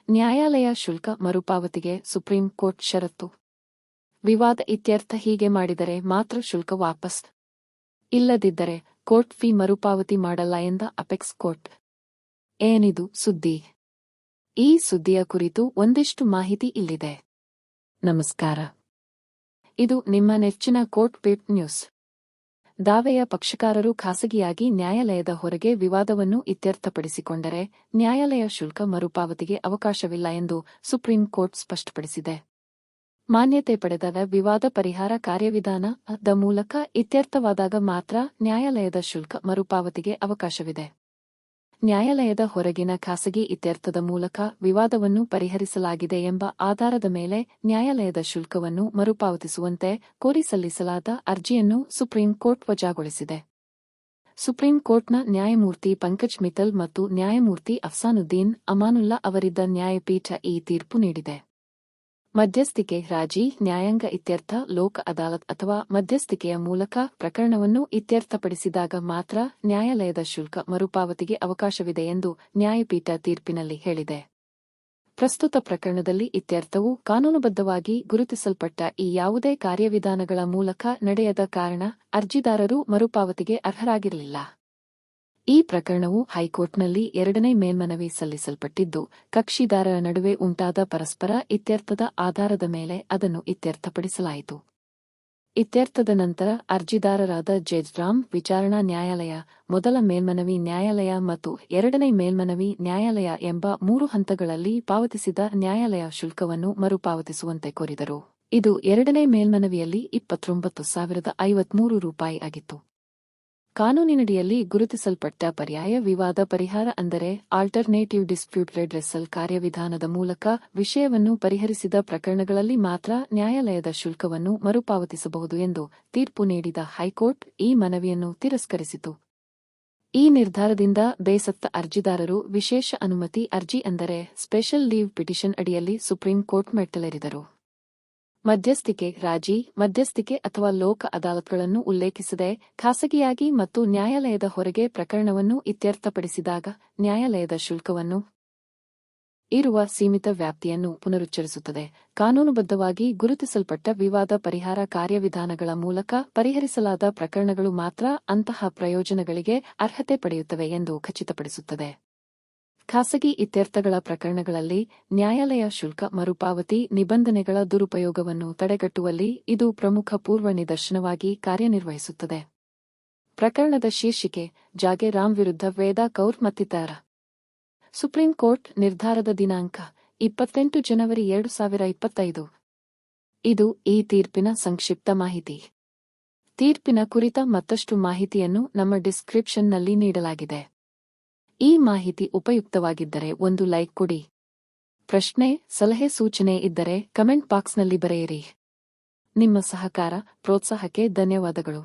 ನ್ಯಾಯಾಲಯ ಶುಲ್ಕ ಮರುಪಾವತಿಗೆ ಸುಪ್ರೀಂ ಕೋರ್ಟ್ ಷರತ್ತು. ವಿವಾದ ಇತ್ಯರ್ಥ. ಹೀಗೆ ಮಾಡಿದರೆ ಮಾತ್ರ ಶುಲ್ಕ ವಾಪಸ್, ಇಲ್ಲದಿದ್ದರೆ ಕೋರ್ಟ್ ಫೀ ಮರುಪಾವತಿ ಮಾಡಲ್ಲ ಎಂದ ಅಪೆಕ್ಸ್ ಕೋರ್ಟ್. ಏನಿದು ಸುದ್ದಿ? ಈ ಸುದ್ದಿಯ ಕುರಿತು ಒಂದಿಷ್ಟು ಮಾಹಿತಿ ಇಲ್ಲಿದೆ. ನಮಸ್ಕಾರ. ಇದು ನಿಮ್ಮ ನೆಚ್ಚಿನ ಕೋರ್ಟ್ ವೇಬ್ ನ್ಯೂಸ್. ದಾವೆಯ ಪಕ್ಷಕಾರರು ಖಾಸಗಿಯಾಗಿ ನ್ಯಾಯಾಲಯದ ಹೊರಗೆ ವಿವಾದವನ್ನು ಇತ್ಯರ್ಥಪಡಿಸಿಕೊಂಡರೆ ನ್ಯಾಯಾಲಯ ಶುಲ್ಕ ಮರುಪಾವತಿಗೆ ಅವಕಾಶವಿಲ್ಲ ಎಂದು ಸುಪ್ರೀಂ ಕೋರ್ಟ್ ಸ್ಪಷ್ಟಪಡಿಸಿದೆ. ಮಾನ್ಯತೆ ಪಡೆದ ವಿವಾದ ಪರಿಹಾರ ಕಾರ್ಯವಿಧಾನ ದ ಮೂಲಕ ಇತ್ಯರ್ಥವಾದಾಗ ಮಾತ್ರ ನ್ಯಾಯಾಲಯದ ಶುಲ್ಕ ಮರುಪಾವತಿಗೆ ಅವಕಾಶವಿದೆ. ನ್ಯಾಯಾಲಯದ ಹೊರಗಿನ ಖಾಸಗಿ ಇತ್ಯರ್ಥದ ಮೂಲಕ ವಿವಾದವನ್ನು ಪರಿಹರಿಸಲಾಗಿದೆ ಎಂಬ ಆಧಾರದ ಮೇಲೆ ನ್ಯಾಯಾಲಯದ ಶುಲ್ಕವನ್ನು ಮರುಪಾವತಿಸುವಂತೆ ಕೋರಿ ಸಲ್ಲಿಸಲಾದ ಅರ್ಜಿಯನ್ನು ಸುಪ್ರೀಂ ಕೋರ್ಟ್ ವಜಾಗೊಳಿಸಿದೆ. ಸುಪ್ರೀಂ ಕೋರ್ಟ್ನ ನ್ಯಾಯಮೂರ್ತಿ ಪಂಕಜ್ ಮಿತ್ತಲ್ ಮತ್ತು ನ್ಯಾಯಮೂರ್ತಿ ಅಫ್ಸಾನುದ್ದೀನ್ ಅಮಾನುಲ್ಲಾ ಅವರಿದ್ದ ನ್ಯಾಯಪೀಠ ಈ ತೀರ್ಪು ನೀಡಿದೆ. ಮಧ್ಯಸ್ಥಿಕೆ, ರಾಜಿ, ನ್ಯಾಯಾಂಗ ಇತ್ಯರ್ಥ, ಲೋಕ ಅದಾಲತ್ ಅಥವಾ ಮಧ್ಯಸ್ಥಿಕೆಯ ಮೂಲಕ ಪ್ರಕರಣವನ್ನು ಇತ್ಯರ್ಥಪಡಿಸಿದಾಗ ಮಾತ್ರ ನ್ಯಾಯಾಲಯದ ಶುಲ್ಕ ಮರುಪಾವತಿಗೆ ಅವಕಾಶವಿದೆ ಎಂದು ನ್ಯಾಯಪೀಠ ತೀರ್ಪಿನಲ್ಲಿ ಹೇಳಿದೆ. ಪ್ರಸ್ತುತ ಪ್ರಕರಣದಲ್ಲಿ ಇತ್ಯರ್ಥವು ಕಾನೂನುಬದ್ಧವಾಗಿ ಗುರುತಿಸಲ್ಪಟ್ಟ ಈ ಯಾವುದೇ ಕಾರ್ಯವಿಧಾನಗಳ ಮೂಲಕ ನಡೆಯದ ಕಾರಣ ಅರ್ಜಿದಾರರು ಮರುಪಾವತಿಗೆ ಅರ್ಹರಾಗಿರಲಿಲ್ಲ. ಈ ಪ್ರಕರಣವು ಹೈಕೋರ್ಟ್ನಲ್ಲಿ ಎರಡನೇ ಮೇಲ್ಮನವಿ ಸಲ್ಲಿಸಲ್ಪಟ್ಟಿದ್ದು, ಕಕ್ಷಿದಾರರ ನಡುವೆ ಉಂಟಾದ ಪರಸ್ಪರ ಇತ್ಯರ್ಥದ ಆಧಾರದ ಮೇಲೆ ಅದನ್ನು ಇತ್ಯರ್ಥಪಡಿಸಲಾಯಿತು. ಇತ್ಯರ್ಥದ ನಂತರ ಅರ್ಜಿದಾರರಾದ ಜಡ್ಜ್ ರಾಮ್ ವಿಚಾರಣಾ ನ್ಯಾಯಾಲಯ, ಮೊದಲ ಮೇಲ್ಮನವಿ ನ್ಯಾಯಾಲಯ ಮತ್ತು ಎರಡನೇ ಮೇಲ್ಮನವಿ ನ್ಯಾಯಾಲಯ ಎಂಬ 3 ಹಂತಗಳಲ್ಲಿ ಪಾವತಿಸಿದ ನ್ಯಾಯಾಲಯ ಶುಲ್ಕವನ್ನು ಮರುಪಾವತಿಸುವಂತೆ ಕೋರಿದರು. ಇದು ಎರಡನೇ ಮೇಲ್ಮನವಿಯಲ್ಲಿ 29,053 ರೂಪಾಯಿ ಆಗಿತ್ತು. ಕಾನೂನಿನಡಿಯಲ್ಲಿ ಗುರುತಿಸಲ್ಪಟ್ಟ ಪರ್ಯಾಯ ವಿವಾದ ಪರಿಹಾರ ಅಂದರೆ ಆಲ್ಟರ್ನೇಟಿವ್ ಡಿಸ್ಪ್ಯೂಟ್ ರೆಡ್ರೆಸಲ್ ಕಾರ್ಯವಿಧಾನದ ಮೂಲಕ ವಿಷಯವನ್ನು ಪರಿಹರಿಸಿದ ಪ್ರಕರಣಗಳಲ್ಲಿ ಮಾತ್ರ ನ್ಯಾಯಾಲಯದ ಶುಲ್ಕವನ್ನು ಮರುಪಾವತಿಸಬಹುದು ಎಂದು ತೀರ್ಪು ನೀಡಿದ ಹೈಕೋರ್ಟ್ ಈ ಮನವಿಯನ್ನು ತಿರಸ್ಕರಿಸಿತು. ಈ ನಿರ್ಧಾರದಿಂದ ಬೇಸತ್ತ ಅರ್ಜಿದಾರರು ವಿಶೇಷ ಅನುಮತಿ ಅರ್ಜಿ ಅಂದರೆ ಸ್ಪೆಷಲ್ ಲೀವ್ ಪಿಟಿಷನ್ ಅಡಿಯಲ್ಲಿ ಸುಪ್ರೀಂ ಕೋರ್ಟ್ ಮೆಟ್ಟಿಲೇರಿದರು. ಮಧ್ಯಸ್ಥಿಕೆ, ರಾಜಿ, ಮಧ್ಯಸ್ಥಿಕೆ ಅಥವಾ ಲೋಕ ಅದಾಲತ್ಗಳನ್ನು ಉಲ್ಲೇಖಿಸದೆ ಖಾಸಗಿಯಾಗಿ ಮತ್ತು ನ್ಯಾಯಾಲಯದ ಹೊರಗೆ ಪ್ರಕರಣವನ್ನು ಇತ್ಯರ್ಥಪಡಿಸಿದಾಗ ನ್ಯಾಯಾಲಯದ ಶುಲ್ಕವನ್ನು ಇರುವ ಸೀಮಿತ ವ್ಯಾಪ್ತಿಯನ್ನು ಪುನರುಚ್ಚರಿಸುತ್ತದೆ. ಕಾನೂನುಬದ್ಧವಾಗಿ ಗುರುತಿಸಲ್ಪಟ್ಟ ವಿವಾದ ಪರಿಹಾರ ಕಾರ್ಯವಿಧಾನಗಳ ಮೂಲಕ ಪರಿಹರಿಸಲಾದ ಪ್ರಕರಣಗಳು ಮಾತ್ರ ಅಂತಹ ಪ್ರಯೋಜನಗಳಿಗೆ ಅರ್ಹತೆ ಪಡೆಯುತ್ತವೆ ಎಂದು ಖಚಿತಪಡಿಸುತ್ತದೆ. ಖಾಸಗಿ ಇತ್ಯರ್ಥಗಳ ಪ್ರಕರಣಗಳಲ್ಲಿ ನ್ಯಾಯಾಲಯ ಶುಲ್ಕ ಮರುಪಾವತಿ ನಿಬಂಧನೆಗಳ ದುರುಪಯೋಗವನ್ನು ತಡೆಗಟ್ಟುವಲ್ಲಿ ಇದು ಪ್ರಮುಖ ಪೂರ್ವ ನಿದರ್ಶನವಾಗಿ ಕಾರ್ಯನಿರ್ವಹಿಸುತ್ತದೆ. ಪ್ರಕರಣದ ಶೀರ್ಷಿಕೆ: ಜಾಗೆ ರಾಮ್ ವಿರುದ್ಧ ವೇದಾ ಕೌರ್ ಮತ್ತಿತರ. ಸುಪ್ರೀಂ ಕೋರ್ಟ್ ನಿರ್ಧಾರದ ದಿನಾಂಕ 28 ಜನವರಿ 2025. ಇದು ಈ ತೀರ್ಪಿನ ಸಂಕ್ಷಿಪ್ತ ಮಾಹಿತಿ. ತೀರ್ಪಿನ ಕುರಿತ ಮತ್ತಷ್ಟು ಮಾಹಿತಿಯನ್ನು ನಮ್ಮ ಡಿಸ್ಕ್ರಿಪ್ಷನ್ನಲ್ಲಿ ನೀಡಲಾಗಿದೆ. ಈ ಮಾಹಿತಿ ಉಪಯುಕ್ತವಾಗಿದ್ದರೆ ಒಂದು ಲೈಕ್ ಕೊಡಿ. ಪ್ರಶ್ನೆ, ಸಲಹೆ, ಸೂಚನೆ ಇದ್ದರೆ ಕಮೆಂಟ್ ಬಾಕ್ಸ್ನಲ್ಲಿ ಬರೆಯಿರಿ. ನಿಮ್ಮ ಸಹಕಾರ, ಪ್ರೋತ್ಸಾಹಕ್ಕೆ ಧನ್ಯವಾದಗಳು.